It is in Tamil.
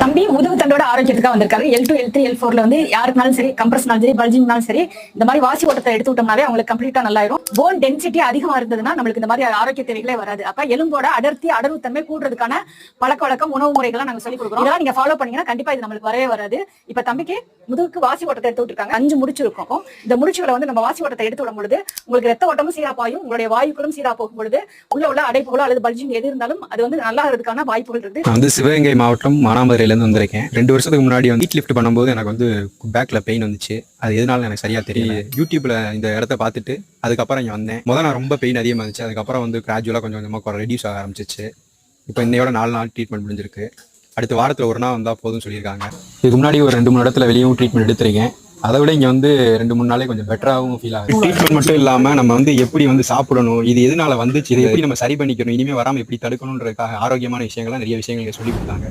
தம்பி முதுகு தண்டோட ஆரோக்கியத்துக்காக வந்திருக்காரு. L2, L3, L4ல வந்து யாருக்குனாலும் சரி, கம்ப்ரஸ்னாலும் சரி, பல்ஜிங்னாலும் சரி, இந்த மாதிரி வாசி ஓட்டத்தை எடுத்து விட்டோம்னாவே அவங்களுக்கு கம்ப்ளீட்டா நல்லாயிரும். போன் டென்சிட்டி அதிகமா இருந்ததுன்னா நம்மளுக்கு இந்த மாதிரி ஆரோக்கிய தேவைகளே வராது. அப்ப எலும்போட அடர்த்தி அடர்வுத்தன்மை கூடுறதுக்கான பழக்க வழக்கம் உணவு முறைகளை நாங்க சொல்லி கொடுக்குறோம். இதெல்லாம் நீங்க ஃபாலோ பண்ணீங்கன்னா கண்டிப்பா இது நம்மளுக்கு வரவே வராது. இப்ப தம்பிக்கு முதுகுக்கு வாசி ஓட்டத்தை எடுத்து விட்டுருக்காங்க. 5 முடிச்சு இருக்கும். இந்த முடிச்சுகளை வந்து நம்ம வாசி ஓட்டத்தை எடுத்து விடும் பொழுது உங்களுக்கு ரத்த ஓட்டமும் சீரா பாயும், உங்களுடைய வாயுக்களும் சீரா போகும் பொழுது உள்ள அடைப்புகளோ அல்லது பல்ஜிங் எது இருந்தாலும் அது வந்து நல்லா இருக்கிறதுக்கான வாய்ப்புகள் இருக்கு. நான் வந்து சிவகங்கை மாவட்டம் மானாமதுரையிலேருந்து வந்திருக்கேன். 2 வருஷத்துக்கு முன்னாடி வந்து ஹீட் லிஃப்ட் பண்ணும்போது எனக்கு வந்து பேக்ல பெயின் வந்துச்சு. அது எதனால எனக்கு சரியா தெரியல. யூடியூப்ல இந்த இடத்த பார்த்துட்டு அதுக்கப்புறம் இங்கே வந்தேன். முதல்ல நான் ரொம்ப பெயின் அதிகமாக இருந்துச்சு. அதுக்கப்புறம் வந்து கிராஜுவலாக கொஞ்சம் கொஞ்சமாக ரெடியூஸ் ஆக ஆரம்பிச்சிச்சு. இப்போ இன்னையோட 4 நாள் ட்ரீட்மெண்ட் முடிஞ்சிருக்கு. அடுத்த வாரத்தில் ஒரு நாள் வந்தால் போதும்னு சொல்லியிருக்காங்க. இதுக்கு முன்னாடி ஒரு 2-3 இடத்துல வெளியும் ட்ரீட்மெண்ட் எடுத்திருக்கேன். அதை விட இங்கே வந்து 2-3 நாளே கொஞ்சம் பெட்டராகவும் ஃபீல் ஆகுது. ட்ரீட்மெண்ட் மட்டும் இல்லாமல் நம்ம வந்து எப்படி வந்து சாப்பிடணும், இது எதனால வந்துச்சு, இதை எப்படி நம்ம சரி பண்ணிக்கணும், இனிமேல் வராமல் எப்படி தடுக்கணுன்றதுக்காக ஆரோக்கியமான விஷயங்கள்லாம் நிறைய விஷயங்கள் சொல்லி கொடுத்தாங்க.